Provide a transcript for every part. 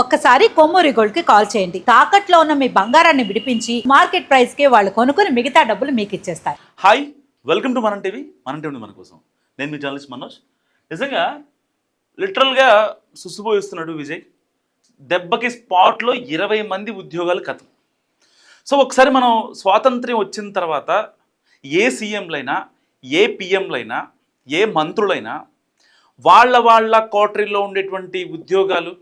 ఒక్కసారి కొమ్మూరి గోల్డ్ కి కాల్ చేయండి. తాకట్లో ఉన్న మీ బంగారాన్ని విడిపించి మార్కెట్ ప్రైస్ కి వాళ్ళు కొనుక్కుని మిగతా డబ్బులు మీకు ఇచ్చేస్తారు. హాయ్, వెల్కమ్ టు మనం టీవీ. మన టీవీ మన కోసం. నేను మీ జర్నలిస్ట్ మనోజ్. నిజంగా లిటరల్గా సుసుపోయిస్తున్నాడు విజయ్. దెబ్బకి స్పాట్లో 20 మంది ఉద్యోగాలు కథం. సో ఒకసారి మనం స్వాతంత్ర్యం వచ్చిన తర్వాత ఏ సీఎంలైనా, ఏ పిఎంలైనా, ఏ మంత్రులైనా వాళ్ళ కోటరీలో ఉండేటువంటి ఉద్యోగాలు,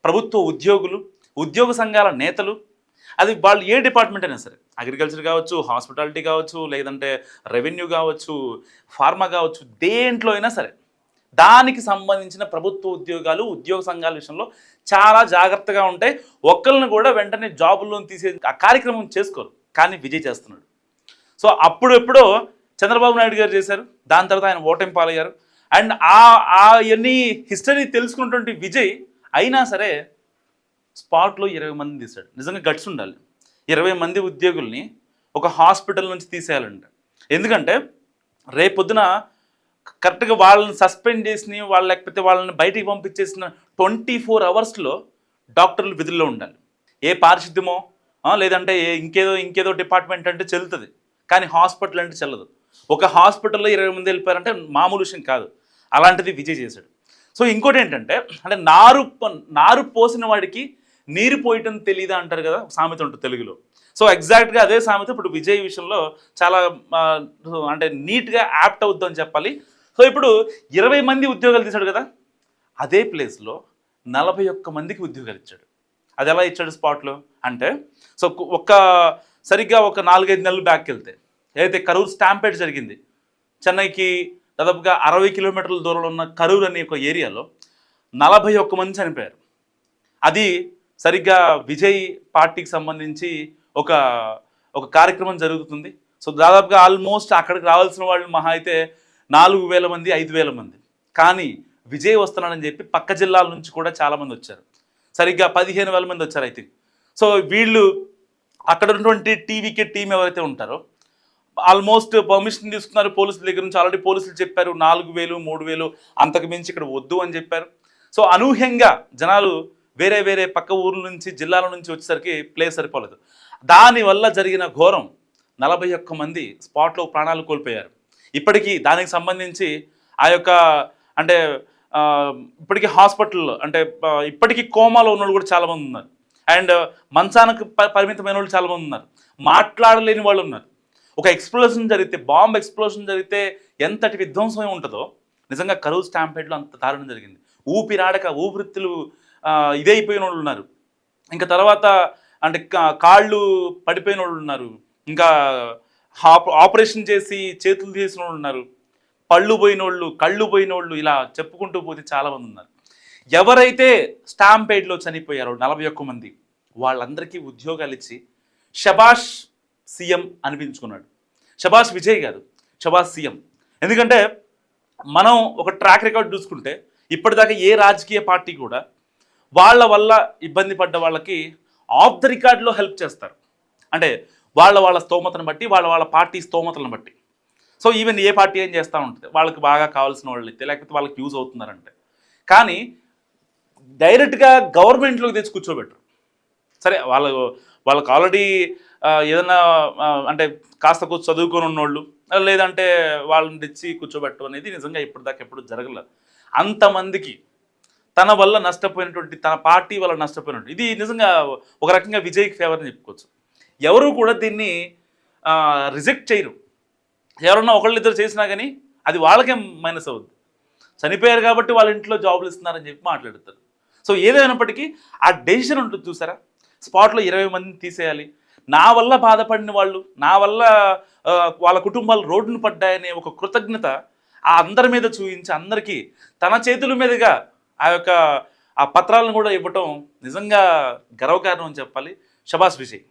ప్రభుత్వ ఉద్యోగులు, ఉద్యోగ సంఘాల నేతలు, అది వాళ్ళు ఏ డిపార్ట్మెంట్ అయినా సరే, అగ్రికల్చర్ కావచ్చు, హాస్పిటాలిటీ కావచ్చు, లేదంటే రెవెన్యూ కావచ్చు, ఫార్మా కావచ్చు, దేంట్లో అయినా సరే దానికి సంబంధించిన ప్రభుత్వ ఉద్యోగాలు, ఉద్యోగ సంఘాల విషయంలో చాలా జాగ్రత్తగా ఉంటాయి. ఒక్కరిని కూడా వెంటనే జాబుల్లో తీసే ఆ కార్యక్రమం చేసుకోరు. కానీ విజయ్ చేస్తున్నాడు. సో అప్పుడెప్పుడో చంద్రబాబు నాయుడు గారు చేశారు, దాని తర్వాత ఆయన ఓటమి పాలయ్యారు. అండ్ అవన్నీ హిస్టరీ తెలుసుకున్నటువంటి విజయ్ అయినా సరే స్పాట్లో 20 మంది తీశాడు. నిజంగా గట్స్ ఉండాలి. 20 మంది ఉద్యోగుల్ని ఒక హాస్పిటల్ నుంచి తీసేయాలంట. ఎందుకంటే రేపొద్దున కరెక్ట్గా వాళ్ళని సస్పెండ్ చేసి లేకపోతే వాళ్ళని బయటికి పంపించేసిన 24 అవర్స్లో డాక్టర్లు విధుల్లో ఉండాలి. ఏ పారిశుద్ధ్యమో లేదంటే ఇంకేదో డిపార్ట్మెంట్ అంటే చెల్లుతుంది, కానీ హాస్పిటల్ అంటే చెల్లదు. ఒక హాస్పిటల్లో 20 మంది వెళ్ళిపోయారంటే మామూలు విషయం కాదు. అలాంటిది విజయ్ చేశాడు. సో ఇంకోటి ఏంటంటే, అంటే నారు పోసిన వాడికి నీరు పోయటం తెలియదా అంటారు కదా, సామెత ఉంటుంది తెలుగులో. సో ఎగ్జాక్ట్గా అదే సామెత ఇప్పుడు విజయ్ విషయంలో చాలా అంటే నీట్గా యాప్ట్ అవుద్దని చెప్పాలి. సో ఇప్పుడు 20 మంది ఉద్యోగాలు తీశాడు కదా, అదే ప్లేస్లో 41 మందికి ఉద్యోగాలు ఇచ్చాడు. అది ఎలా ఇచ్చాడు స్పాట్లో అంటే, సో సరిగ్గా ఒక 4-5 నెలలు బ్యాక్ వెళ్తే ఏదైతే కరూర్ స్టాంపేడ్ జరిగింది, చెన్నైకి దాదాపుగా 60 కిలోమీటర్ల దూరంలో ఉన్న కరూర్ అనే ఒక ఏరియాలో 41 మంది చనిపోయారు. అది సరిగ్గా విజయ్ పార్టీకి సంబంధించి ఒక కార్యక్రమం జరుగుతుంది. సో దాదాపుగా ఆల్మోస్ట్ అక్కడికి రావాల్సిన వాళ్ళు మహా అయితే 4,000 మంది, 5,000 మంది. కానీ విజయ్ వస్తున్నాడని చెప్పి పక్క జిల్లాల నుంచి కూడా చాలామంది వచ్చారు. సరిగ్గా 15,000 మంది వచ్చారు అయితే. సో వీళ్ళు అక్కడ ఉన్నటువంటి టీవీకే టీం ఎవరైతే ఉంటారో ఆల్మోస్ట్ పర్మిషన్ తీసుకున్నారు పోలీసుల దగ్గర నుంచి. ఆల్రెడీ పోలీసులు చెప్పారు 4,000, 3,000 అంతకు మించి ఇక్కడ వద్దు అని చెప్పారు. సో అనూహ్యంగా జనాలు వేరే పక్క ఊర్ల నుంచి, జిల్లాల నుంచి వచ్చేసరికి ప్లేస్ సరిపోలేదు. దానివల్ల జరిగిన ఘోరం 41 మంది స్పాట్లో ప్రాణాలు కోల్పోయారు. ఇప్పటికీ దానికి సంబంధించి ఆ యొక్క అంటే ఇప్పటికీ హాస్పిటల్లో అంటే ఇప్పటికీ కోమాలో ఉన్న వాళ్ళు కూడా చాలామంది ఉన్నారు. అండ్ మంచానికి పరిమితమైన వాళ్ళు చాలామంది ఉన్నారు. మాట్లాడలేని వాళ్ళు ఉన్నారు. ఒక ఎక్స్ప్లోజన్ జరిగితే, బాంబ్ ఎక్స్ప్లోజన్ జరిగితే ఎంతటి విధ్వంసమై ఉంటుందో నిజంగా కరూర్ స్టాంపేడ్లో అంత దారుణం జరిగింది. ఊపిరాడక ఊపిరితిత్తులు ఇదైపోయిన వాళ్ళు ఉన్నారు. ఇంకా తర్వాత అంటే కాళ్ళు పడిపోయిన వాళ్ళు ఉన్నారు. ఇంకా ఆపరేషన్ చేసి చేతులు తీసిన వాళ్ళు ఉన్నారు. పళ్ళు పోయిన వాళ్ళు, కళ్ళు పోయిన వాళ్ళు, ఇలా చెప్పుకుంటూ పోతే చాలామంది ఉన్నారు. ఎవరైతే స్టాంపేడ్లో చనిపోయారో 41 మంది, వాళ్ళందరికీ ఉద్యోగాలు ఇచ్చి షబాష్ సీఎం అనిపించుకున్నాడు. షబాష్ విజయ్ గారు, షబాష్ సీఎం. ఎందుకంటే మనం ఒక ట్రాక్ రికార్డ్ చూసుకుంటే ఇప్పటిదాకా ఏ రాజకీయ పార్టీ కూడా వాళ్ళ వల్ల ఇబ్బంది పడ్డ వాళ్ళకి ఆఫ్ ద రికార్డ్లో హెల్ప్ చేస్తారు. అంటే వాళ్ళ స్తోమతను బట్టి, వాళ్ళ పార్టీ స్తోమతలను బట్టి. సో ఈవెన్ ఏ పార్టీ ఏం చేస్తూ ఉంటుంది, వాళ్ళకి బాగా కావాల్సిన వాళ్ళు అయితే, లేకపోతే వాళ్ళకి యూజ్ అవుతున్నారంటే. కానీ డైరెక్ట్గా గవర్నమెంట్లోకి తెచ్చి కూర్చోబెట్టరు. సరే వాళ్ళకి ఆల్రెడీ ఏదన్నా అంటే కాస్త చదువుకొని ఉన్నోళ్ళు, లేదంటే వాళ్ళని తెచ్చి కూర్చోబెట్టడం అనేది నిజంగా ఇప్పటిదాకా ఎప్పుడు జరగలేదు. అంతమందికి తన వల్ల నష్టపోయినటువంటి, తన పార్టీ వల్ల నష్టపోయినటువంటి, ఇది నిజంగా ఒక రకంగా విజయ్కి ఫేవర్ అని చెప్పుకోవచ్చు. ఎవరు కూడా దీన్ని రిజెక్ట్ చేయరు. ఎవరన్నా ఒకళ్ళిద్దరు చేసినా కానీ అది వాళ్ళకే మైనస్ అవుద్ది. చనిపోయారు కాబట్టి వాళ్ళ ఇంట్లో జాబులు ఇస్తున్నారని చెప్పి మాట్లాడతారు. సో ఏదైనప్పటికీ ఆ డెసిషన్ ఉంటుంది చూసారా, స్పాట్లో 20 మందిని తీసేయాలి, నా వల్ల బాధపడిన వాళ్ళు, నా వల్ల వాళ్ళ కుటుంబాలు రోడ్డును పడ్డాయనే ఒక కృతజ్ఞత ఆ అందరి మీద చూపించి అందరికీ తన చేతుల మీదుగా ఆ పత్రాలను కూడా ఇవ్వటం నిజంగా గర్వకారణం అని చెప్పాలి. షబాష్ విజయ్.